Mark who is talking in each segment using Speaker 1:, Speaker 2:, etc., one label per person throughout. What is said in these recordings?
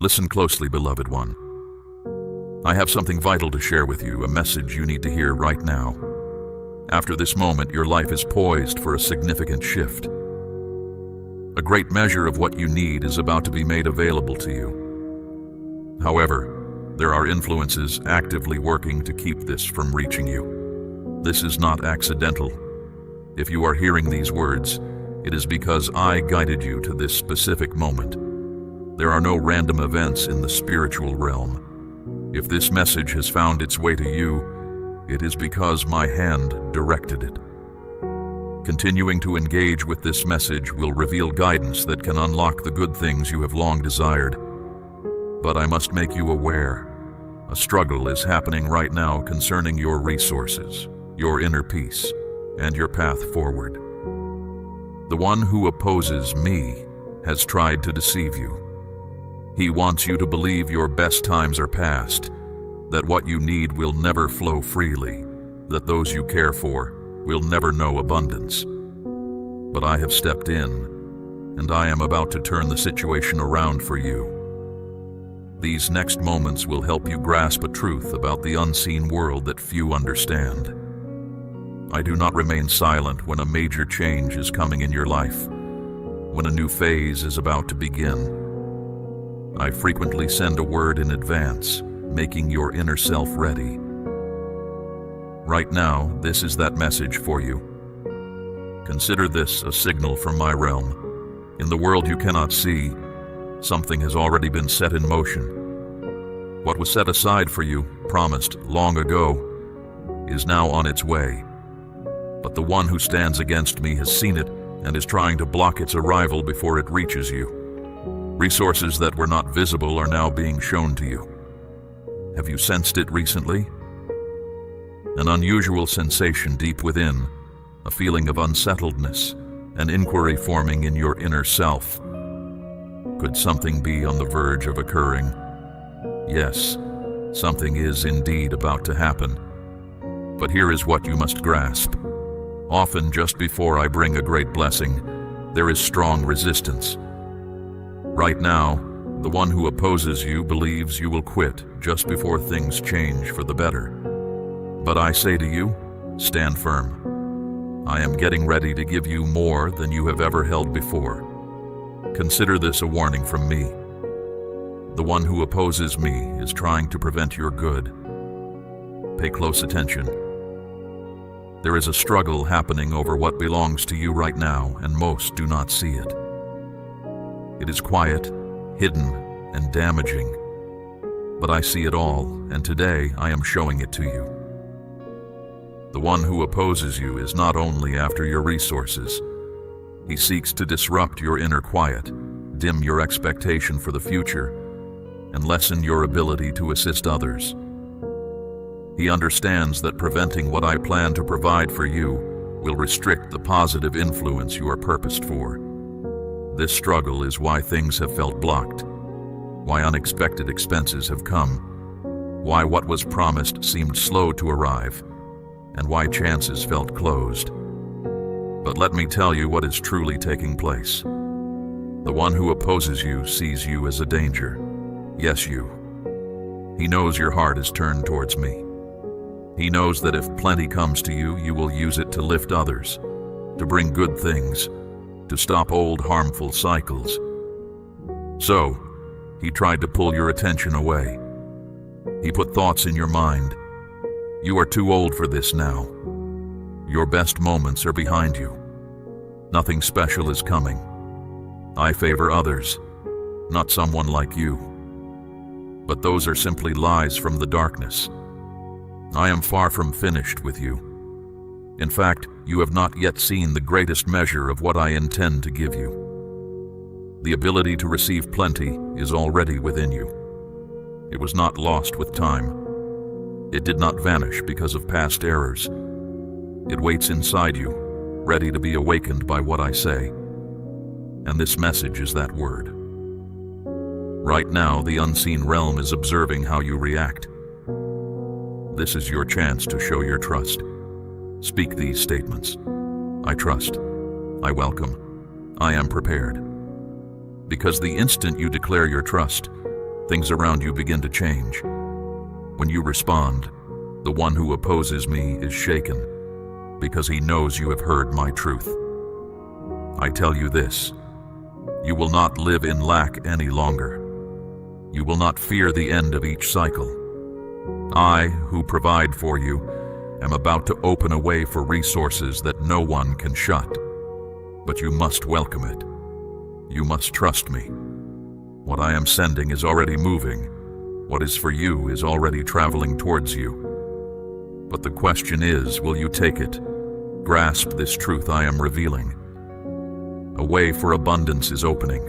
Speaker 1: Listen closely, beloved one. I have something vital to share with you, a message you need to hear right now. After this moment, your life is poised for a significant shift. A great measure of what you need is about to be made available to you. However, there are influences actively working to keep this from reaching you. This is not accidental. If you are hearing these words, it is because I guided you to this specific moment. There are no random events in the spiritual realm. If this message has found its way to you, it is because my hand directed it. Continuing to engage with this message will reveal guidance that can unlock the good things you have long desired. But I must make you aware, a struggle is happening right now concerning your resources, your inner peace, and your path forward. The one who opposes me has tried to deceive you. He wants you to believe your best times are past, that what you need will never flow freely, that those you care for will never know abundance. But I have stepped in, and I am about to turn the situation around for you. These next moments will help you grasp a truth about the unseen world that few understand. I do not remain silent when a major change is coming in your life, when a new phase is about to begin. I frequently send a word in advance, making your inner self ready. Right now, this is that message for you. Consider this a signal from my realm. In the world you cannot see, something has already been set in motion. What was set aside for you, promised long ago, is now on its way. But the one who stands against me has seen it and is trying to block its arrival before it reaches you. Resources that were not visible are now being shown to you. Have you sensed it recently? An unusual sensation deep within, a feeling of unsettledness, an inquiry forming in your inner self. Could something be on the verge of occurring? Yes, something is indeed about to happen. But here is what you must grasp. Often just before I bring a great blessing, there is strong resistance. Right now, the one who opposes you believes you will quit just before things change for the better. But I say to you, stand firm. I am getting ready to give you more than you have ever held before. Consider this a warning from me. The one who opposes me is trying to prevent your good. Pay close attention. There is a struggle happening over what belongs to you right now, and most do not see it. It is quiet, hidden, and damaging. But I see it all, and today I am showing it to you. The one who opposes you is not only after your resources. He seeks to disrupt your inner quiet, dim your expectation for the future, and lessen your ability to assist others. He understands that preventing what I plan to provide for you will restrict the positive influence you are purposed for. This struggle is why things have felt blocked, why unexpected expenses have come, why what was promised seemed slow to arrive, and why chances felt closed. But let me tell you what is truly taking place. The one who opposes you sees you as a danger. Yes, you. He knows your heart is turned towards me. He knows that if plenty comes to you, you will use it to lift others, to bring good things, to stop old harmful cycles. So, he tried to pull your attention away. He put thoughts in your mind. You are too old for this now. Your best moments are behind you. Nothing special is coming. I favor others, not someone like you. But those are simply lies from the darkness. I am far from finished with you. In fact, you have not yet seen the greatest measure of what I intend to give you. The ability to receive plenty is already within you. It was not lost with time. It did not vanish because of past errors. It waits inside you, ready to be awakened by what I say. And this message is that word. Right now, the unseen realm is observing how you react. This is your chance to show your trust. Speak these statements. I trust. I welcome. I am prepared. Because the instant you declare your trust, things around you begin to change. When you respond, the one who opposes me is shaken, because he knows you have heard my truth. I tell you this: you will not live in lack any longer. You will not fear the end of each cycle. I, who provide for you, am about to open a way for resources that no one can shut. But you must welcome it. You must trust me. What I am sending is already moving. What is for you is already traveling towards you. But the question is, will you take it? Grasp this truth I am revealing. A way for abundance is opening.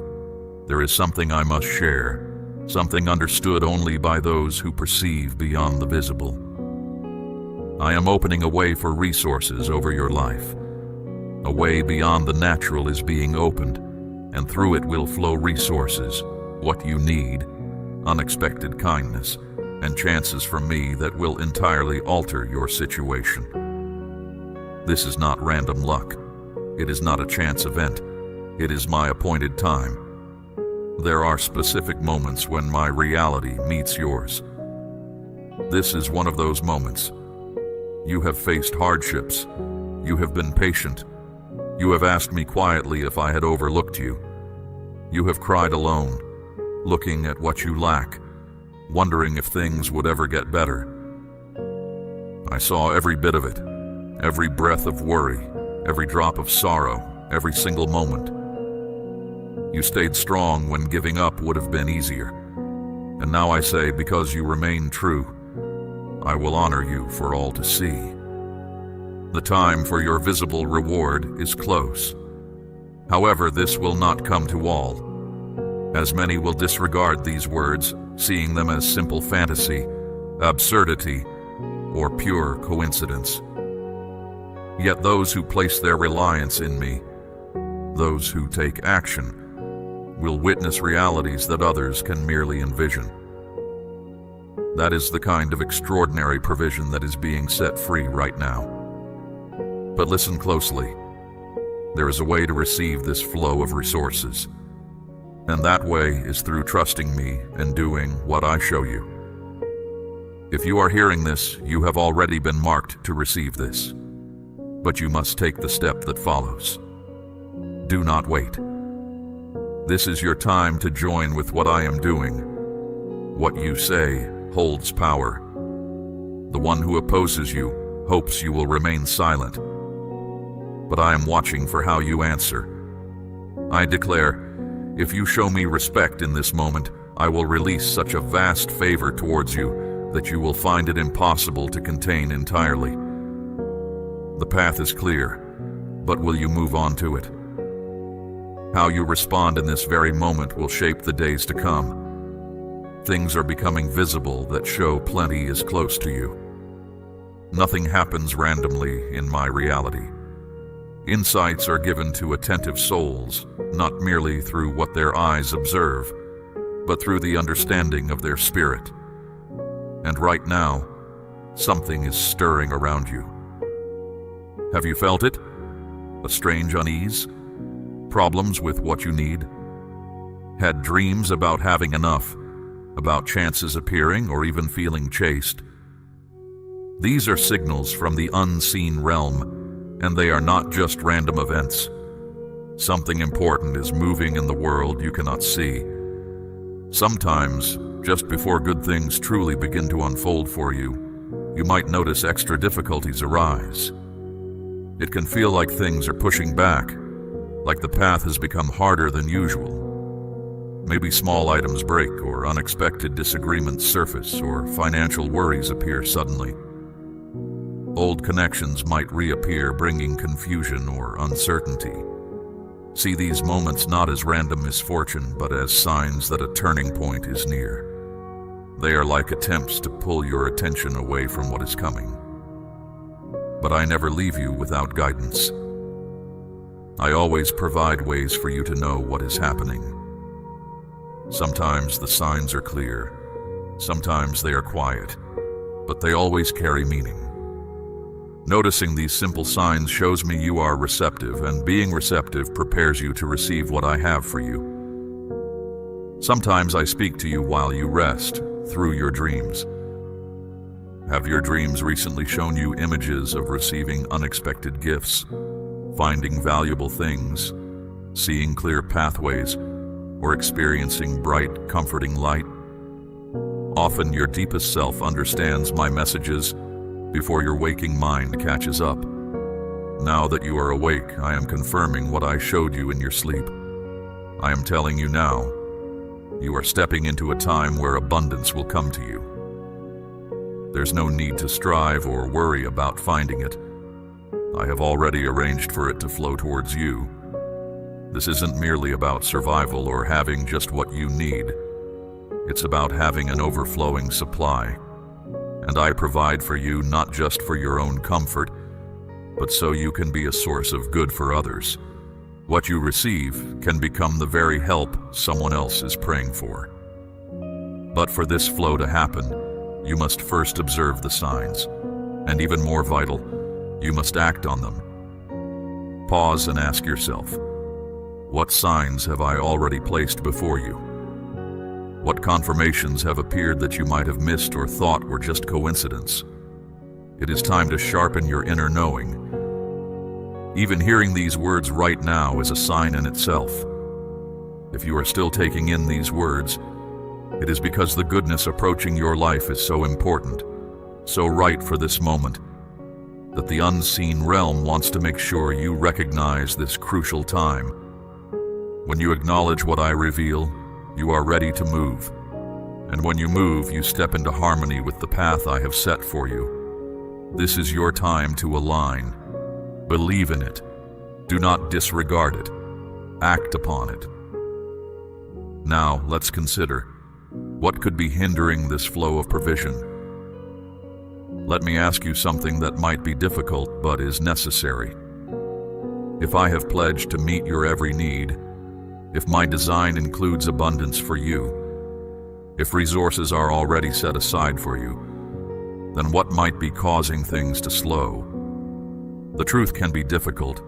Speaker 1: There is something I must share, something understood only by those who perceive beyond the visible. I am opening a way for resources over your life. A way beyond the natural is being opened, and through it will flow resources, what you need, unexpected kindness, and chances from me that will entirely alter your situation. This is not random luck. It is not a chance event. It is my appointed time. There are specific moments when my reality meets yours. This is one of those moments. You have faced hardships. You have been patient. You have asked me quietly if I had overlooked you. You have cried alone, looking at what you lack, wondering if things would ever get better. I saw every bit of it, every breath of worry, every drop of sorrow, every single moment. You stayed strong when giving up would have been easier. And now I say, because you remain true, I will honor you for all to see. The time for your visible reward is close. However, this will not come to all, as many will disregard these words, seeing them as simple fantasy, absurdity, or pure coincidence. Yet those who place their reliance in me, those who take action, will witness realities that others can merely envision. That is the kind of extraordinary provision that is being set free right now. But listen closely. There is a way to receive this flow of resources, and that way is through trusting me and doing what I show you. If you are hearing this, you have already been marked to receive this, but you must take the step that follows. Do not wait. This is your time to join with what I am doing. What you say holds power. The one who opposes you hopes you will remain silent, but I am watching for how you answer. I declare, if you show me respect in this moment, I will release such a vast favor towards you that you will find it impossible to contain entirely. The path is clear, but will you move on to it? How you respond in this very moment will shape the days to come. Things are becoming visible that show plenty is close to you. Nothing happens randomly in my reality. Insights are given to attentive souls, not merely through what their eyes observe, but through the understanding of their spirit. And right now, something is stirring around you. Have you felt it? A strange unease? Problems with what you need? Had dreams about having enough, about chances appearing or even feeling chased? These are signals from the unseen realm, and they are not just random events. Something important is moving in the world you cannot see. Sometimes, just before good things truly begin to unfold for you, you might notice extra difficulties arise. It can feel like things are pushing back, like the path has become harder than usual. Maybe small items break, or unexpected disagreements surface, or financial worries appear suddenly. Old connections might reappear, bringing confusion or uncertainty. See these moments not as random misfortune, but as signs that a turning point is near. They are like attempts to pull your attention away from what is coming. But I never leave you without guidance. I always provide ways for you to know what is happening. Sometimes the signs are clear, sometimes they are quiet, but they always carry meaning. Noticing these simple signs shows me you are receptive, and being receptive prepares you to receive what I have for you. Sometimes I speak to you while you rest, through your dreams. Have your dreams recently shown you images of receiving unexpected gifts, finding valuable things, seeing clear pathways, or experiencing bright, comforting light? Often your deepest self understands my messages before your waking mind catches up. Now that you are awake, I am confirming what I showed you in your sleep. I am telling you now, you are stepping into a time where abundance will come to you. There's no need to strive or worry about finding it. I have already arranged for it to flow towards you. This isn't merely about survival or having just what you need. It's about having an overflowing supply. And I provide for you not just for your own comfort, but so you can be a source of good for others. What you receive can become the very help someone else is praying for. But for this flow to happen, you must first observe the signs. And even more vital, you must act on them. Pause and ask yourself, what signs have I already placed before you? What confirmations have appeared that you might have missed or thought were just coincidence? It is time to sharpen your inner knowing. Even hearing these words right now is a sign in itself. If you are still taking in these words, it is because the goodness approaching your life is so important, so right for this moment, that the unseen realm wants to make sure you recognize this crucial time. When you acknowledge what I reveal, you are ready to move. And when you move, you step into harmony with the path I have set for you. This is your time to align. Believe in it. Do not disregard it. Act upon it. Now, let's consider what could be hindering this flow of provision. Let me ask you something that might be difficult but is necessary. If I have pledged to meet your every need, if my design includes abundance for you, if resources are already set aside for you, then what might be causing things to slow? The truth can be difficult,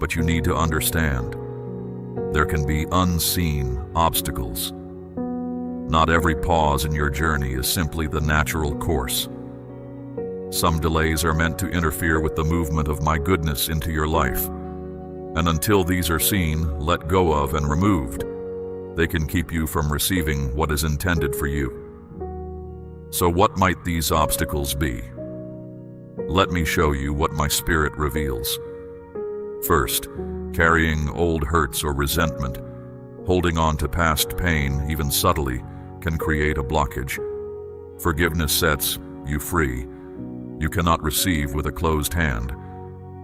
Speaker 1: but you need to understand. There can be unseen obstacles. Not every pause in your journey is simply the natural course. Some delays are meant to interfere with the movement of my goodness into your life. And until these are seen, let go of, and removed, they can keep you from receiving what is intended for you. So what might these obstacles be? Let me show you what my spirit reveals. First, carrying old hurts or resentment, holding on to past pain, even subtly, can create a blockage. Forgiveness sets you free. You cannot receive with a closed hand.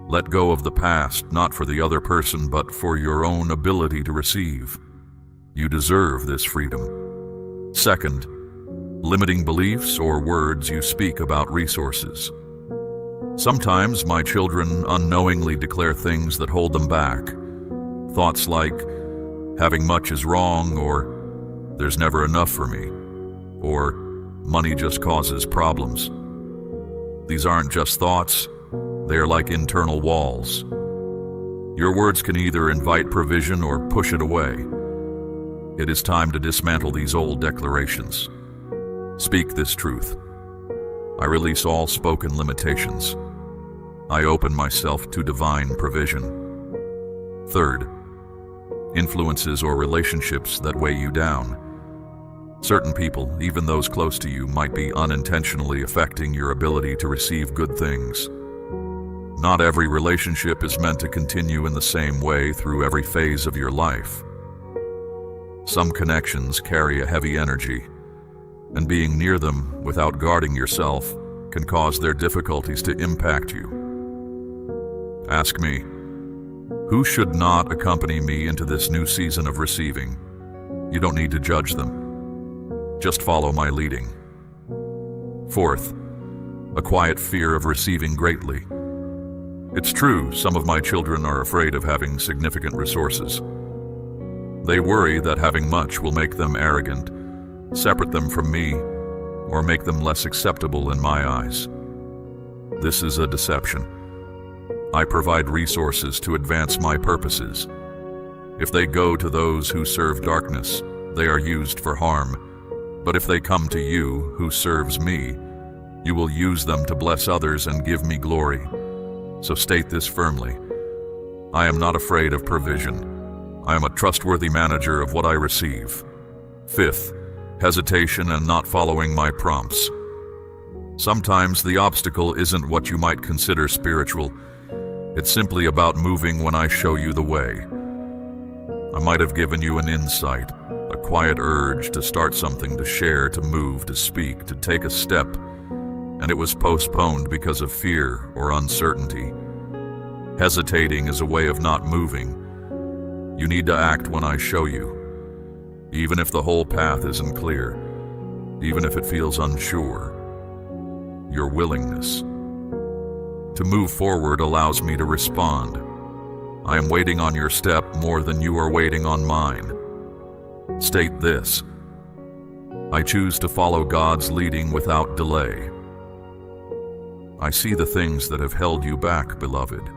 Speaker 1: Let go of the past, not for the other person, but for your own ability to receive. You deserve this freedom. Second, limiting beliefs or words you speak about resources. Sometimes my children unknowingly declare things that hold them back. Thoughts like, having much is wrong, or there's never enough for me, or money just causes problems. These aren't just thoughts, they are like internal walls. Your words can either invite provision or push it away. It is time to dismantle these old declarations. Speak this truth. I release all spoken limitations. I open myself to divine provision. Third, influences or relationships that weigh you down. Certain people, even those close to you, might be unintentionally affecting your ability to receive good things. Not every relationship is meant to continue in the same way through every phase of your life. Some connections carry a heavy energy, and being near them without guarding yourself can cause their difficulties to impact you. Ask me, who should not accompany me into this new season of receiving? You don't need to judge them. Just follow my leading. Fourth, a quiet fear of receiving greatly. It's true, some of my children are afraid of having significant resources. They worry that having much will make them arrogant, separate them from me, or make them less acceptable in my eyes. This is a deception. I provide resources to advance my purposes. If they go to those who serve darkness, they are used for harm. But if they come to you, who serves me, you will use them to bless others and give me glory. So state this firmly: I am not afraid of provision. I am a trustworthy manager of what I receive. Fifth, hesitation and not following my prompts. Sometimes the obstacle isn't what you might consider spiritual. It's simply about moving when I show you the way. I might have given you an insight, a quiet urge to start something, to share, to move, to speak, to take a step, and it was postponed because of fear or uncertainty. Hesitating is a way of not moving. You need to act when I show you, even if the whole path isn't clear, even if it feels unsure. Your willingness to move forward allows me to respond. I am waiting on your step more than you are waiting on mine. State this: I choose to follow God's leading without delay. I see the things that have held you back, beloved,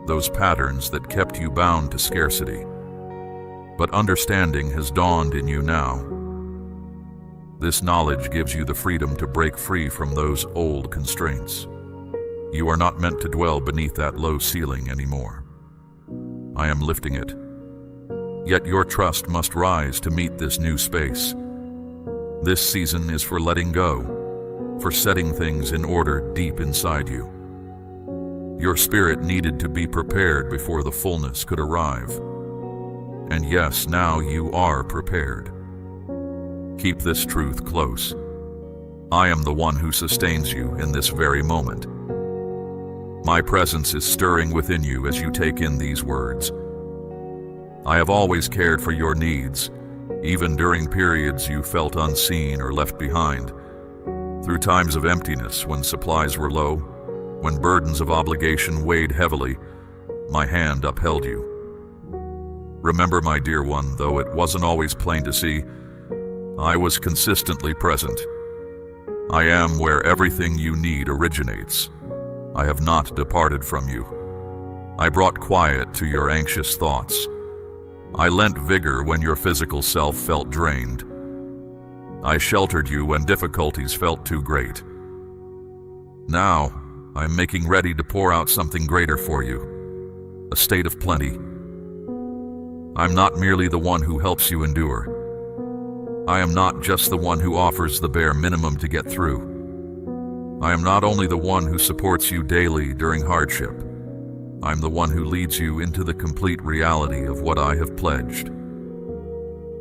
Speaker 1: those patterns that kept you bound to scarcity. But understanding has dawned in you now. This knowledge gives you the freedom to break free from those old constraints. You are not meant to dwell beneath that low ceiling anymore. I am lifting it. Yet your trust must rise to meet this new space. This season is for letting go, for setting things in order deep inside you. Your spirit needed to be prepared before the fullness could arrive. And yes, now you are prepared. Keep this truth close. I am the one who sustains you in this very moment. My presence is stirring within you as you take in these words. I have always cared for your needs, even during periods you felt unseen or left behind. Through times of emptiness, when supplies were low, when burdens of obligation weighed heavily, my hand upheld you. Remember, my dear one, though it wasn't always plain to see, I was consistently present. I am where everything you need originates. I have not departed from you. I brought quiet to your anxious thoughts. I lent vigor when your physical self felt drained. I sheltered you when difficulties felt too great. Now, I am making ready to pour out something greater for you, a state of plenty. I'm not merely the one who helps you endure. I am not just the one who offers the bare minimum to get through. I am not only the one who supports you daily during hardship. I'm the one who leads you into the complete reality of what I have pledged.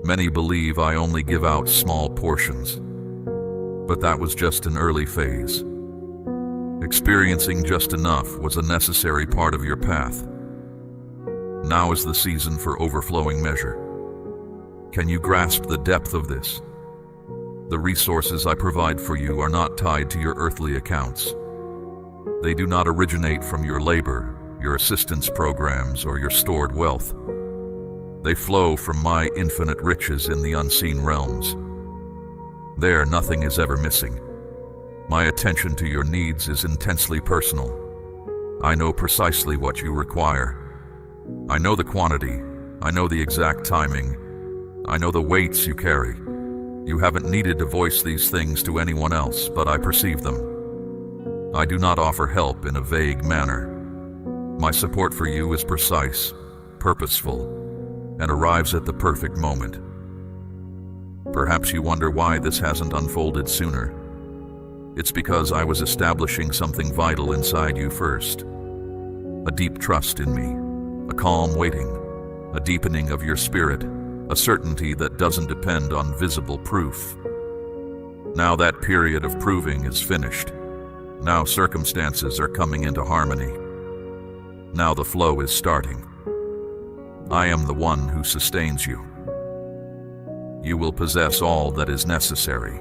Speaker 1: Many believe I only give out small portions, but that was just an early phase. Experiencing just enough was a necessary part of your path. Now is the season for overflowing measure. Can you grasp the depth of this? The resources I provide for you are not tied to your earthly accounts. They do not originate from your labor, your assistance programs, or your stored wealth. They flow from my infinite riches in the unseen realms. There, nothing is ever missing. My attention to your needs is intensely personal. I know precisely what you require. I know the quantity. I know the exact timing. I know the weights you carry. You haven't needed to voice these things to anyone else, but I perceive them. I do not offer help in a vague manner. My support for you is precise, purposeful, and arrives at the perfect moment. Perhaps you wonder why this hasn't unfolded sooner. It's because I was establishing something vital inside you first. A deep trust in me, a calm waiting, a deepening of your spirit, a certainty that doesn't depend on visible proof. Now that period of proving is finished. Now circumstances are coming into harmony. Now the flow is starting. I am the one who sustains you. You will possess all that is necessary.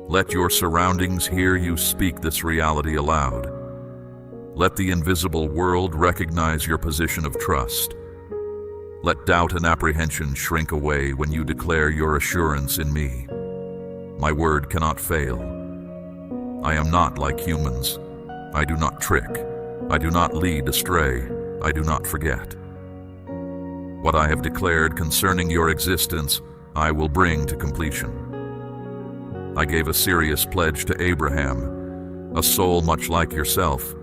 Speaker 1: Let your surroundings hear you speak this reality aloud. Let the invisible world recognize your position of trust. Let doubt and apprehension shrink away when you declare your assurance in me. My word cannot fail. I am not like humans. I do not trick. I do not lead astray. I do not forget. What I have declared concerning your existence, I will bring to completion. I gave a serious pledge to Abraham, a soul much like yourself.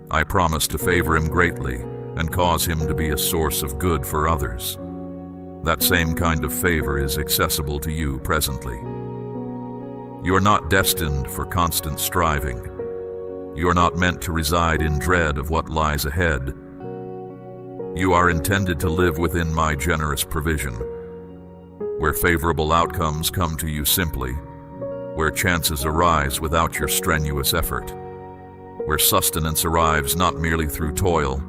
Speaker 1: I promised to favor him greatly and cause him to be a source of good for others. That same kind of favor is accessible to you presently. You are not destined for constant striving. You are not meant to reside in dread of what lies ahead. You are intended to live within my generous provision, where favorable outcomes come to you simply, where chances arise without your strenuous effort, where sustenance arrives not merely through toil,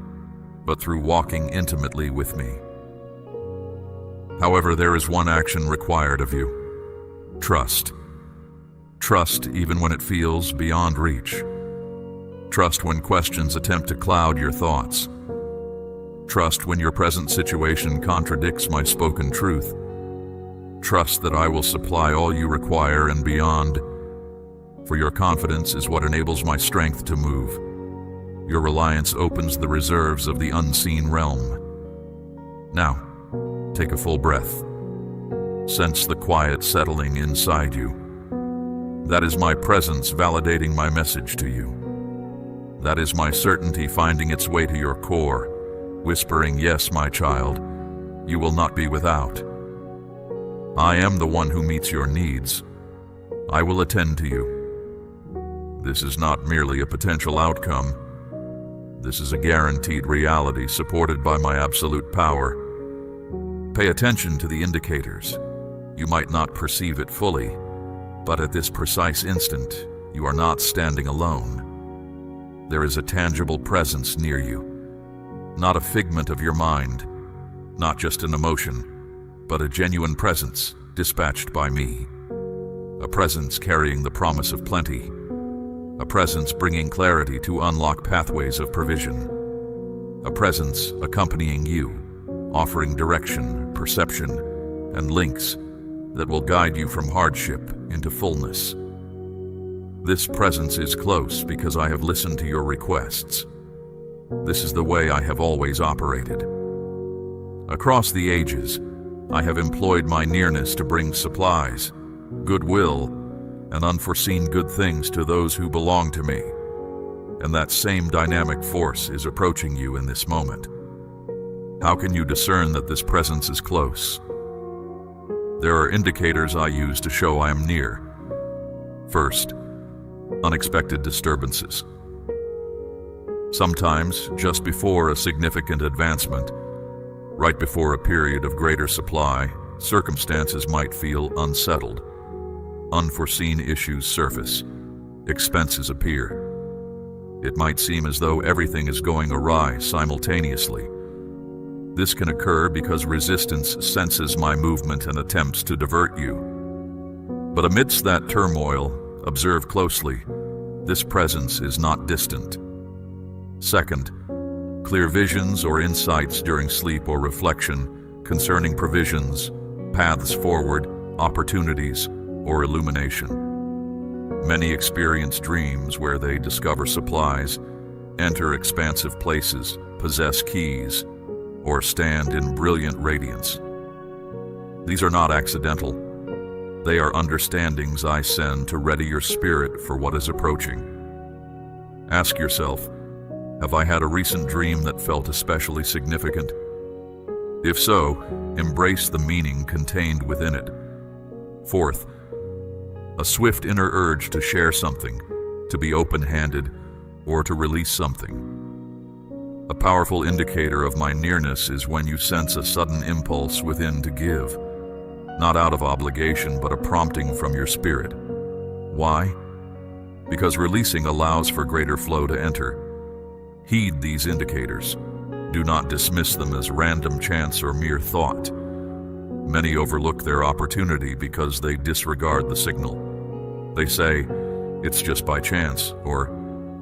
Speaker 1: but through walking intimately with me. However, there is one action required of you: trust. Trust even when it feels beyond reach. Trust when questions attempt to cloud your thoughts. Trust when your present situation contradicts my spoken truth. Trust that I will supply all you require and beyond, for your confidence is what enables my strength to move. Your reliance opens the reserves of the unseen realm. Now, take a full breath. Sense the quiet settling inside you. That is my presence validating my message to you. That is my certainty finding its way to your core, whispering, "Yes, my child, you will not be without. I am the one who meets your needs. I will attend to you." This is not merely a potential outcome. This is a guaranteed reality supported by my absolute power. Pay attention to the indicators. You might not perceive it fully, but at this precise instant, you are not standing alone. There is a tangible presence near you, not a figment of your mind, not just an emotion, but a genuine presence dispatched by me. A presence carrying the promise of plenty. A presence bringing clarity to unlock pathways of provision. A presence accompanying you, offering direction, perception, and links that will guide you from hardship into fullness. This presence is close because I have listened to your requests. This is the way I have always operated. Across the ages, I have employed my nearness to bring supplies, goodwill, and unforeseen good things to those who belong to me. And that same dynamic force is approaching you in this moment. How can you discern that this presence is close? There are indicators I use to show I am near. First, unexpected disturbances. Sometimes, just before a significant advancement, right before a period of greater supply, circumstances might feel unsettled. Unforeseen issues surface. Expenses appear. It might seem as though everything is going awry simultaneously. This can occur because resistance senses my movement and attempts to divert you. But amidst that turmoil, observe closely. This presence is not distant. Second, clear visions or insights during sleep or reflection concerning provisions, paths forward, opportunities, or illumination. Many experience dreams where they discover supplies, enter expansive places, possess keys, or stand in brilliant radiance. These are not accidental. They are understandings I send to ready your spirit for what is approaching. Ask yourself, have I had a recent dream that felt especially significant? If so, embrace the meaning contained within it. Fourth, a swift inner urge to share something, to be open-handed, or to release something. A powerful indicator of my nearness is when you sense a sudden impulse within to give, not out of obligation but a prompting from your spirit. Why? Because releasing allows for greater flow to enter. Heed these indicators. Do not dismiss them as random chance or mere thought. Many overlook their opportunity because they disregard the signal. They say, "It's just by chance," or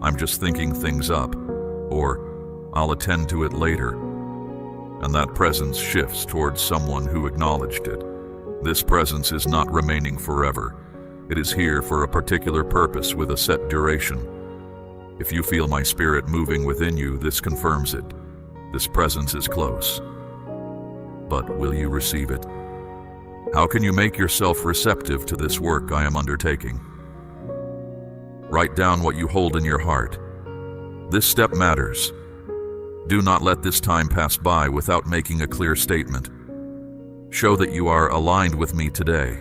Speaker 1: "I'm just thinking things up," or "I'll attend to it later." And that presence shifts towards someone who acknowledged it. This presence is not remaining forever. It is here for a particular purpose with a set duration. If you feel my spirit moving within you, this confirms it. This presence is close. But will you receive it? How can you make yourself receptive to this work I am undertaking? Write down what you hold in your heart. This step matters. Do not let this time pass by without making a clear statement. Show that you are aligned with me today.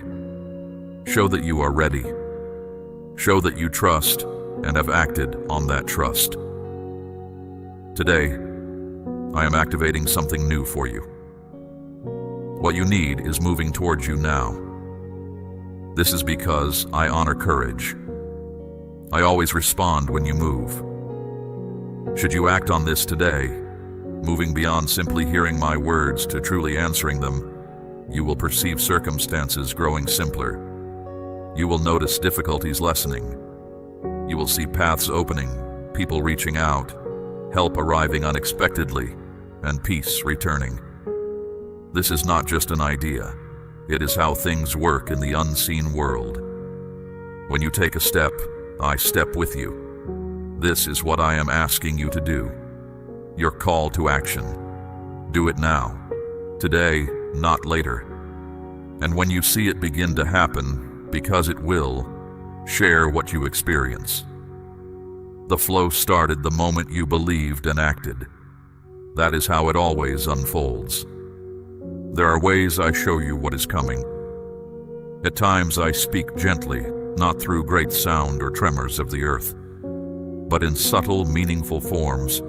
Speaker 1: Show that you are ready. Show that you trust and have acted on that trust. Today, I am activating something new for you. What you need is moving towards you now. This is because I honor courage. I always respond when you move. Should you act on this today, moving beyond simply hearing my words to truly answering them, you will perceive circumstances growing simpler. You will notice difficulties lessening. You will see paths opening, people reaching out, help arriving unexpectedly, and peace returning. This is not just an idea. It is how things work in the unseen world. When you take a step, I step with you. This is what I am asking you to do. Your call to action. Do it now. Today, not later. And when you see it begin to happen, because it will, share what you experience. The flow started the moment you believed and acted. That is how it always unfolds. There are ways I show you what is coming. At times I speak gently, not through great sound or tremors of the earth, but in subtle, meaningful forms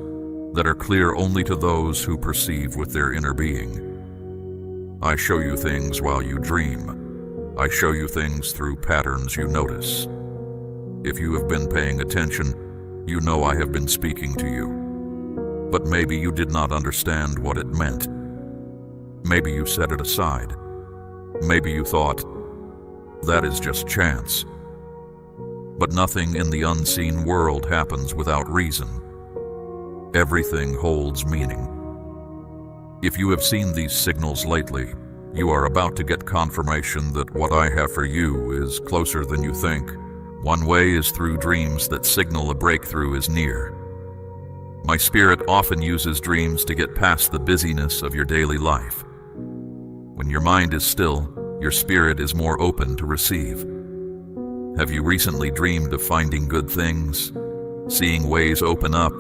Speaker 1: that are clear only to those who perceive with their inner being. I show you things while you dream. I show you things through patterns you notice. If you have been paying attention, you know I have been speaking to you. But maybe you did not understand what it meant. Maybe you set it aside. Maybe you thought, that is just chance. But nothing in the unseen world happens without reason. Everything holds meaning. If you have seen these signals lately, you are about to get confirmation that what I have for you is closer than you think. One way is through dreams that signal a breakthrough is near. My spirit often uses dreams to get past the busyness of your daily life. When your mind is still, your spirit is more open to receive. Have you recently dreamed of finding good things, seeing ways open up,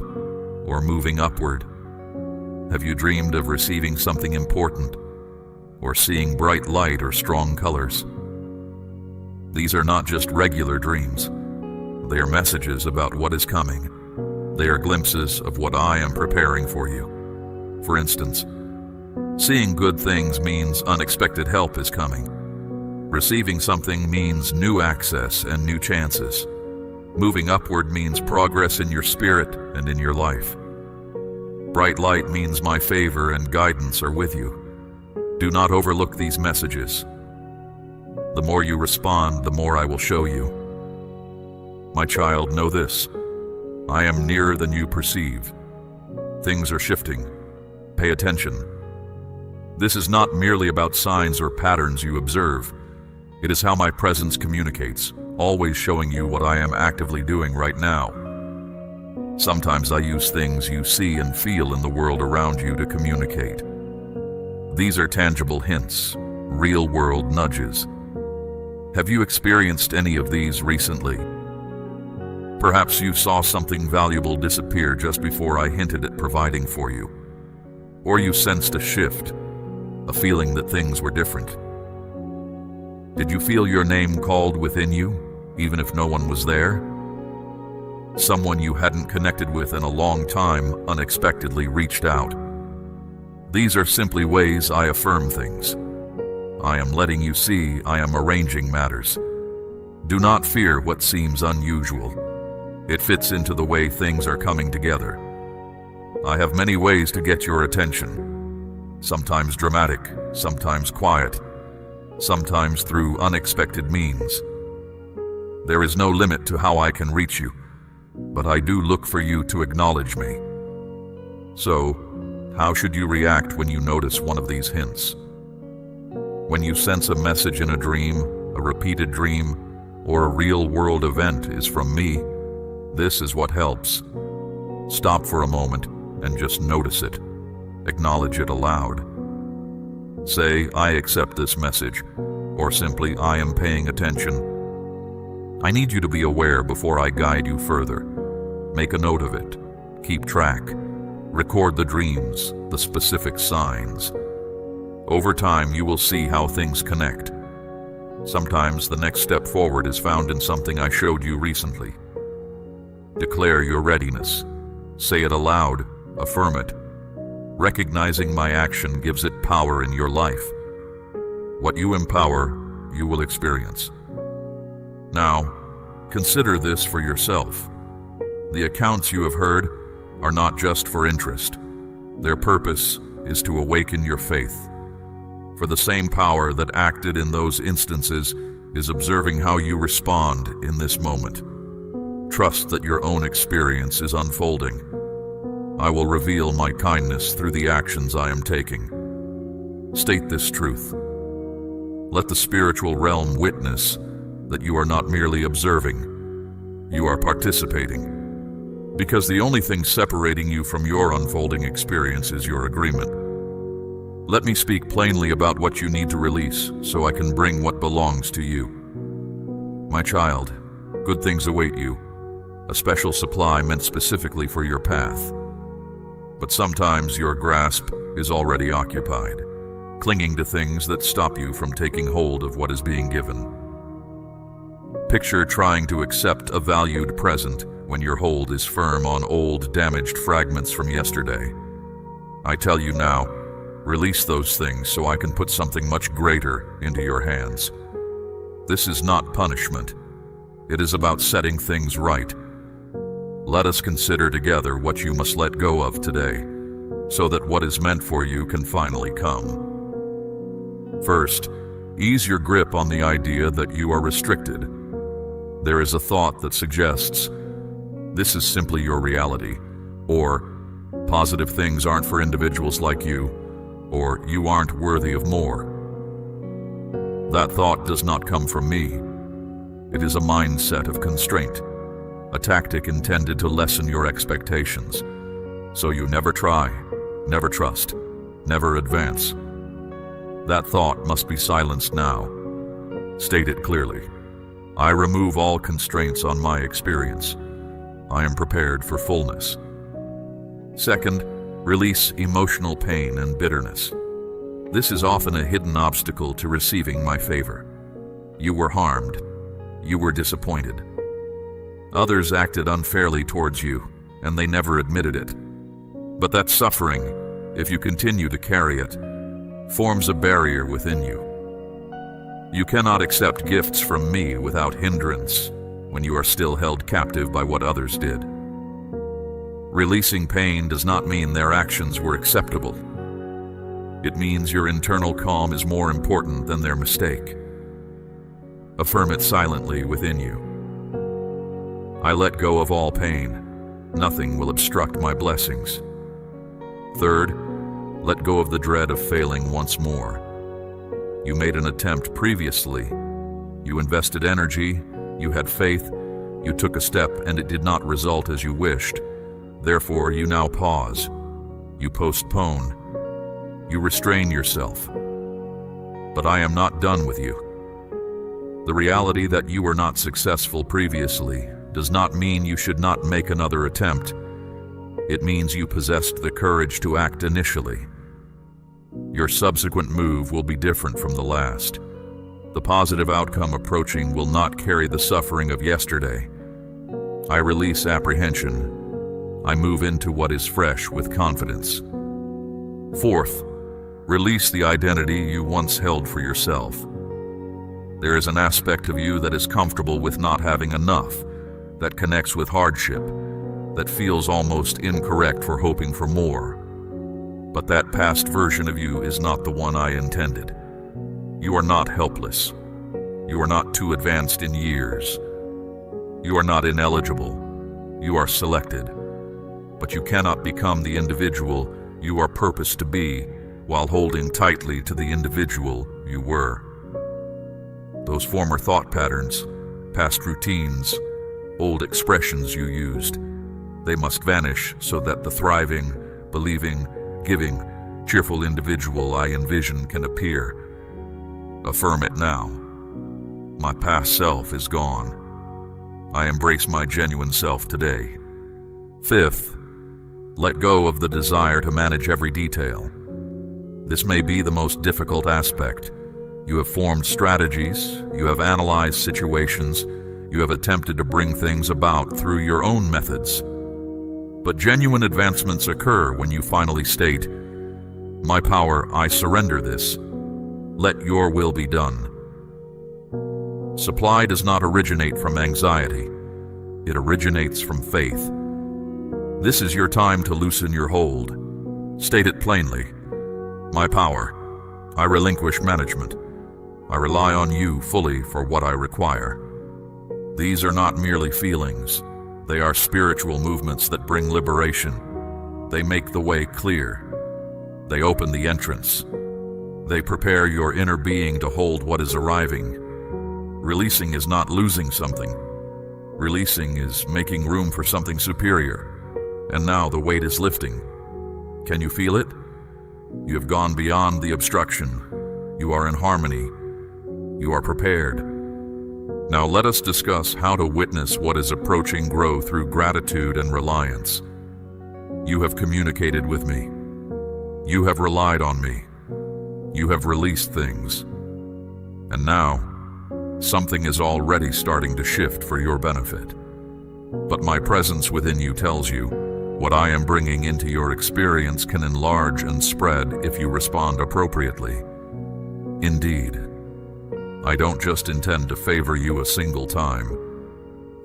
Speaker 1: or moving upward? Have you dreamed of receiving something important, or seeing bright light or strong colors? These are not just regular dreams. They are messages about what is coming. They are glimpses of what I am preparing for you. For instance, seeing good things means unexpected help is coming. Receiving something means new access and new chances. Moving upward means progress in your spirit and in your life. Bright light means my favor and guidance are with you. Do not overlook these messages. The more you respond, the more I will show you. My child, know this. I am nearer than you perceive. Things are shifting. Pay attention. This is not merely about signs or patterns you observe. It is how my presence communicates, always showing you what I am actively doing right now. Sometimes I use things you see and feel in the world around you to communicate. These are tangible hints, real-world nudges. Have you experienced any of these recently? Perhaps you saw something valuable disappear just before I hinted at providing for you. Or you sensed a shift, a feeling that things were different. Did you feel your name called within you, even if no one was there? Someone you hadn't connected with in a long time unexpectedly reached out. These are simply ways I affirm things. I am letting you see I am arranging matters. Do not fear what seems unusual. It fits into the way things are coming together. I have many ways to get your attention. Sometimes dramatic, sometimes quiet, sometimes through unexpected means. There is no limit to how I can reach you, but I do look for you to acknowledge me. So, how should you react when you notice one of these hints? When you sense a message in a dream, a repeated dream, or a real-world event is from me, this is what helps. Stop for a moment and just notice it. Acknowledge it aloud. Say, I accept this message. or simply I am paying attention. I need you to be aware before I guide you further. Make a note of it. Keep track. Record the dreams, the specific signs. Over time, you will see how things connect. Sometimes the next step forward is found in something I showed you recently. Declare your readiness. Say it aloud. Affirm it. Recognizing my action gives it power in your life. What you empower, you will experience. Now, consider this for yourself. The accounts you have heard are not just for interest. Their purpose is to awaken your faith. For the same power that acted in those instances is observing how you respond in this moment. Trust that your own experience is unfolding. I will reveal my kindness through the actions I am taking. State this truth. Let the spiritual realm witness that you are not merely observing, you are participating. Because the only thing separating you from your unfolding experience is your agreement. Let me speak plainly about what you need to release so I can bring what belongs to you. My child, good things await you, a special supply meant specifically for your path. But sometimes your grasp is already occupied, clinging to things that stop you from taking hold of what is being given. Picture trying to accept a valued present when your hold is firm on old, damaged fragments from yesterday. I tell you now, release those things so I can put something much greater into your hands. This is not punishment. It is about setting things right. Let us consider together what you must let go of today, so that what is meant for you can finally come. First, ease your grip on the idea that you are restricted. There is a thought that suggests, this is simply your reality, or positive things aren't for individuals like you, or you aren't worthy of more. That thought does not come from me. It is a mindset of constraint, a tactic intended to lessen your expectations, so you never try, never trust, never advance. That thought must be silenced now. State it clearly. I remove all constraints on my experience. I am prepared for fullness. Second, release emotional pain and bitterness. This is often a hidden obstacle to receiving my favor. You were harmed. You were disappointed. Others acted unfairly towards you, and they never admitted it. But that suffering, if you continue to carry it, forms a barrier within you. You cannot accept gifts from me without hindrance when you are still held captive by what others did. Releasing pain does not mean their actions were acceptable. It means your internal calm is more important than their mistake. Affirm it silently within you. I let go of all pain. Nothing will obstruct my blessings. Third, let go of the dread of failing once more. You made an attempt previously. You invested energy, you had faith, you took a step, and it did not result as you wished. Therefore, you now pause. You postpone. You restrain yourself. But I am not done with you. The reality that you were not successful previously does not mean you should not make another attempt. It means you possessed the courage to act initially. Your subsequent move will be different from the last. The positive outcome approaching will not carry the suffering of yesterday. I release apprehension. I move into what is fresh with confidence. Fourth, release the identity you once held for yourself. There is an aspect of you that is comfortable with not having enough, that connects with hardship, that feels almost incorrect for hoping for more. But that past version of you is not the one I intended. You are not helpless. You are not too advanced in years. You are not ineligible. You are selected. But you cannot become the individual you are purposed to be while holding tightly to the individual you were. Those former thought patterns, past routines, old expressions you used, they must vanish so that the thriving, believing, giving, cheerful individual I envision can appear. Affirm it now. My past self is gone. I embrace my genuine self today. 5th, let go of the desire to manage every detail. This may be the most difficult aspect. You have formed strategies, you have analyzed situations, you have attempted to bring things about through your own methods. But genuine advancements occur when you finally state, "My power, I surrender this. Let your will be done." Supply does not originate from anxiety. It originates from faith. This is your time to loosen your hold. State it plainly. "My power, I relinquish management. I rely on you fully for what I require." These are not merely feelings. They are spiritual movements that bring liberation. They make the way clear. They open the entrance. They prepare your inner being to hold what is arriving. Releasing is not losing something. Releasing is making room for something superior. And now the weight is lifting. Can you feel it? You have gone beyond the obstruction. You are in harmony. You are prepared. Now let us discuss how to witness what is approaching grow through gratitude and reliance. You have communicated with me. You have relied on me. You have released things. And now, something is already starting to shift for your benefit. But my presence within you tells you, what I am bringing into your experience can enlarge and spread if you respond appropriately. Indeed, I don't just intend to favor you a single time.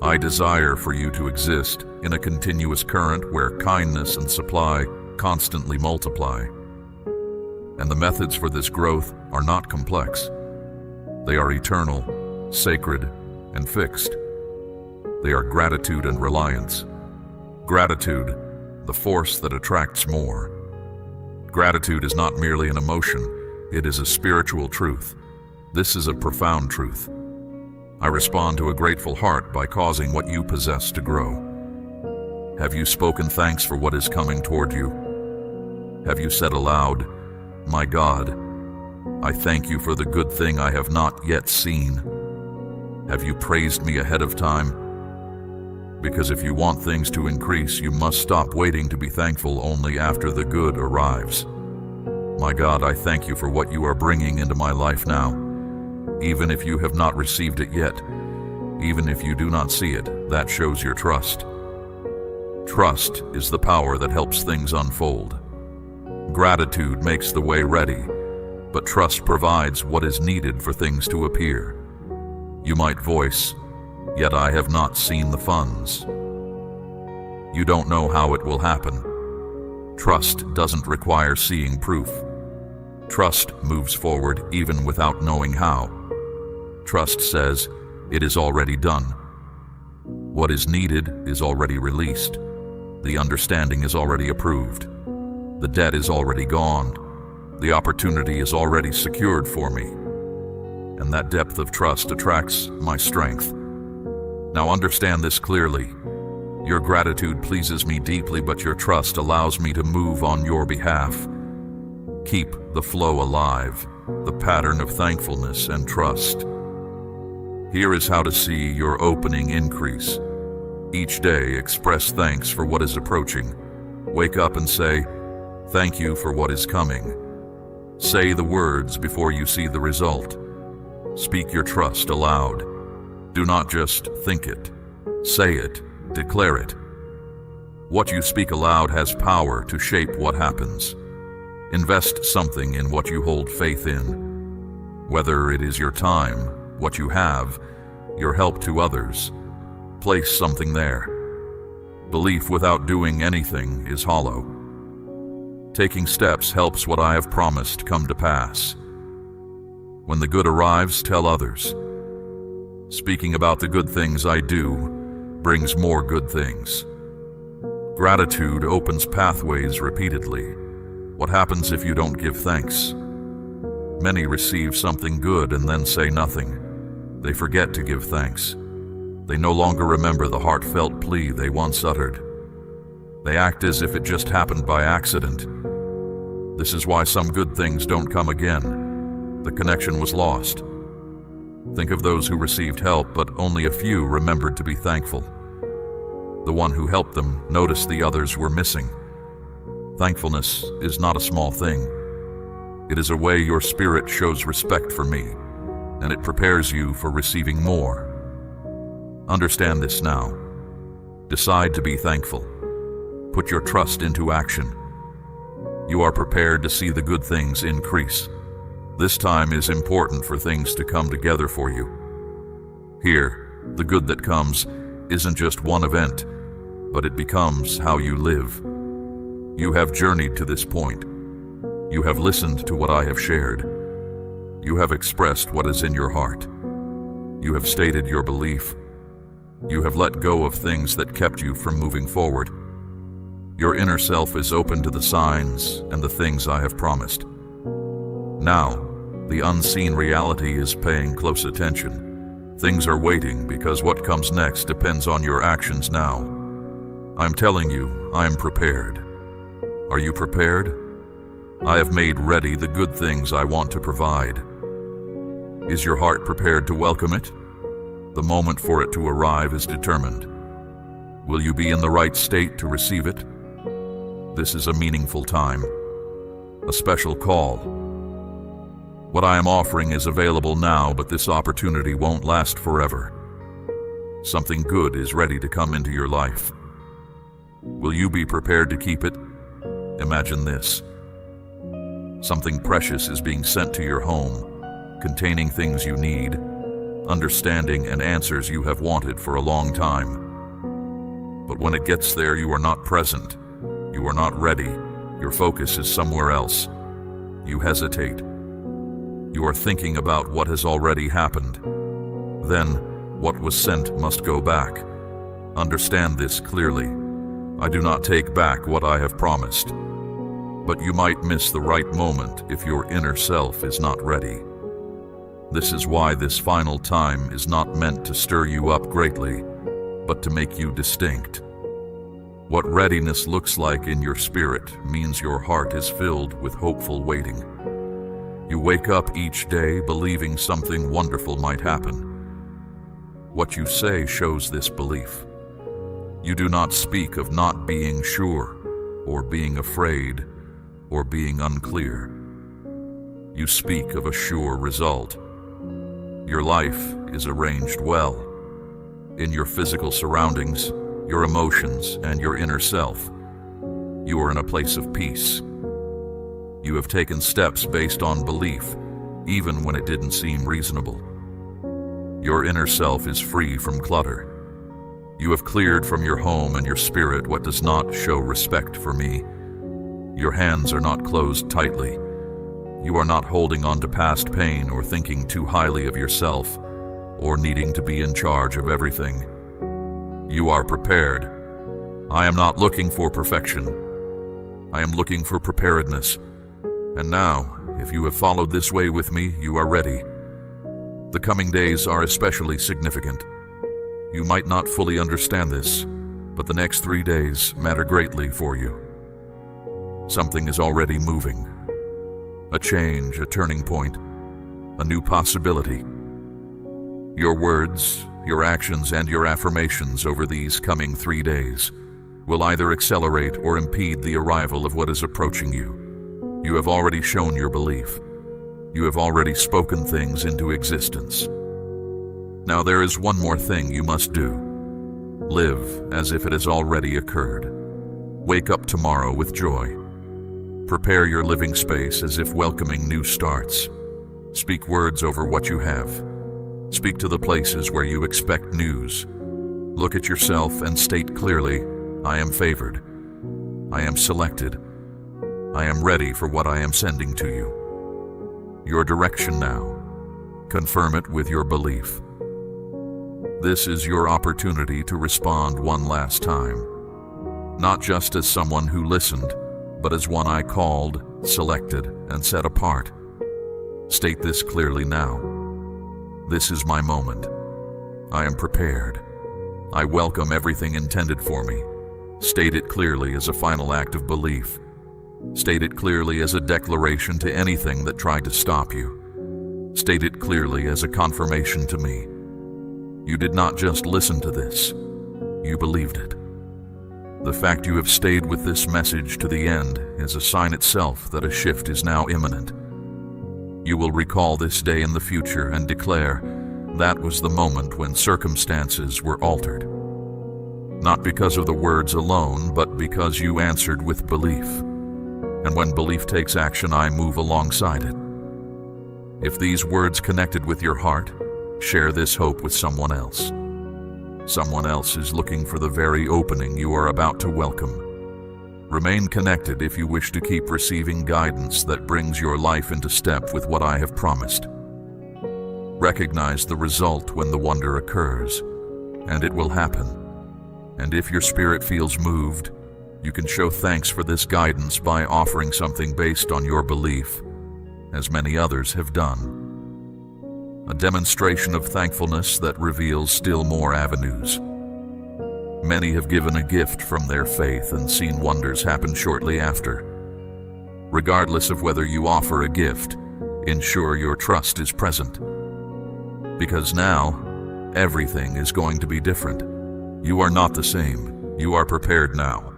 Speaker 1: I desire for you to exist in a continuous current where kindness and supply constantly multiply. And the methods for this growth are not complex. They are eternal, sacred, and fixed. They are gratitude and reliance. Gratitude, the force that attracts more. Gratitude is not merely an emotion, it is a spiritual truth. This is a profound truth. I respond to a grateful heart by causing what you possess to grow. Have you spoken thanks for what is coming toward you? Have you said aloud, "My God, I thank you for the good thing I have not yet seen"? Have you praised me ahead of time? Because if you want things to increase, you must stop waiting to be thankful only after the good arrives. My God, I thank you for what you are bringing into my life now. Even if you have not received it yet, even if you do not see it, that shows your trust. Trust is the power that helps things unfold. Gratitude makes the way ready, but trust provides what is needed for things to appear. You might voice, "Yet I have not seen the funds." You don't know how it will happen. Trust doesn't require seeing proof. Trust moves forward even without knowing how. Trust says, "It is already done." What is needed is already released. The understanding is already approved. The debt is already gone. The opportunity is already secured for me. And that depth of trust attracts my strength. Now understand this clearly. Your gratitude pleases me deeply, but your trust allows me to move on your behalf. Keep the flow alive, the pattern of thankfulness and trust. Here is how to see your opening increase. Each day, express thanks for what is approaching. Wake up and say, "Thank you for what is coming." Say the words before you see the result. Speak your trust aloud. Do not just think it. Say it. Declare it. What you speak aloud has power to shape what happens. Invest something in what you hold faith in. Whether it is your time, what you have, your help to others, place something there. Belief without doing anything is hollow. Taking steps helps what I have promised come to pass. When the good arrives, tell others. Speaking about the good things I do brings more good things. Gratitude opens pathways repeatedly. What happens if you don't give thanks? Many receive something good and then say nothing. They forget to give thanks. They no longer remember the heartfelt plea they once uttered. They act as if it just happened by accident. This is why some good things don't come again. the connection was lost. Think of those who received help, but only a few remembered to be thankful. The one who helped them noticed the others were missing. Thankfulness is not a small thing. It is a way your spirit shows respect for me, and it prepares you for receiving more. Understand this now. Decide to be thankful. Put your trust into action. You are prepared to see the good things increase. This time is important for things to come together for you. Here, the good that comes isn't just one event, but it becomes how you live. You have journeyed to this point. You have listened to what I have shared. You have expressed what is in your heart. You have stated your belief. You have let go of things that kept you from moving forward. Your inner self is open to the signs and the things I have promised. Now, the unseen reality is paying close attention. Things are waiting because what comes next depends on your actions now. I'm telling you, I am prepared. Are you prepared? I have made ready the good things I want to provide. Is your heart prepared to welcome it? The moment for it to arrive is determined. Will you be in the right state to receive it? This is a meaningful time, a special call. What I am offering is available now, but this opportunity won't last forever. Something good is ready to come into your life. Will you be prepared to keep it? Imagine this. Something precious is being sent to your home, containing things you need, understanding and answers you have wanted for a long time. But when it gets there, you are not present. You are not ready. Your focus is somewhere else. You hesitate. You are thinking about what has already happened. Then, what was sent must go back. Understand this clearly. I do not take back what I have promised. But you might miss the right moment if your inner self is not ready. This is why this final time is not meant to stir you up greatly, but to make you distinct. What readiness looks like in your spirit means your heart is filled with hopeful waiting. You wake up each day believing something wonderful might happen. What you say shows this belief. You do not speak of not being sure, or being afraid, or being unclear. You speak of a sure result. Your life is arranged well. In your physical surroundings, your emotions, and your inner self, you are in a place of peace. You have taken steps based on belief, even when it didn't seem reasonable. Your inner self is free from clutter. You have cleared from your home and your spirit what does not show respect for me. Your hands are not closed tightly. You are not holding on to past pain or thinking too highly of yourself or needing to be in charge of everything. You are prepared. I am not looking for perfection. I am looking for preparedness. And now, if you have followed this way with me, you are ready. The coming days are especially significant. You might not fully understand this, but the next 3 days matter greatly for you. Something is already moving. A change, a turning point, a new possibility. Your words, your actions, and your affirmations over these coming 3 days will either accelerate or impede the arrival of what is approaching you. You have already shown your belief. You have already spoken things into existence. Now there is one more thing you must do. Live as if it has already occurred. Wake up tomorrow with joy. Prepare your living space as if welcoming new starts. Speak words over what you have. Speak to the places where you expect news. Look at yourself and state clearly, I am favored. I am selected. I am ready for what I am sending to you. Your direction now. Confirm it with your belief. This is your opportunity to respond one last time. Not just as someone who listened, but as one I called, selected, and set apart. State this clearly now. This is my moment. I am prepared. I welcome everything intended for me. State it clearly as a final act of belief. State it clearly as a declaration to anything that tried to stop you. State it clearly as a confirmation to me. You did not just listen to this, you believed it. The fact you have stayed with this message to the end is a sign itself that a shift is now imminent. You will recall this day in the future and declare, that was the moment when circumstances were altered. Not because of the words alone, but because you answered with belief. And when belief takes action, I move alongside it. If these words connected with your heart, share this hope with someone else. Someone else is looking for the very opening you are about to welcome. Remain connected if you wish to keep receiving guidance that brings your life into step with what I have promised. Recognize the result when the wonder occurs, and it will happen. And if your spirit feels moved, you can show thanks for this guidance by offering something based on your belief, as many others have done. A demonstration of thankfulness that reveals still more avenues. Many have given a gift from their faith and seen wonders happen shortly after. Regardless of whether you offer a gift, ensure your trust is present. Because now, everything is going to be different. You are not the same. You are prepared now.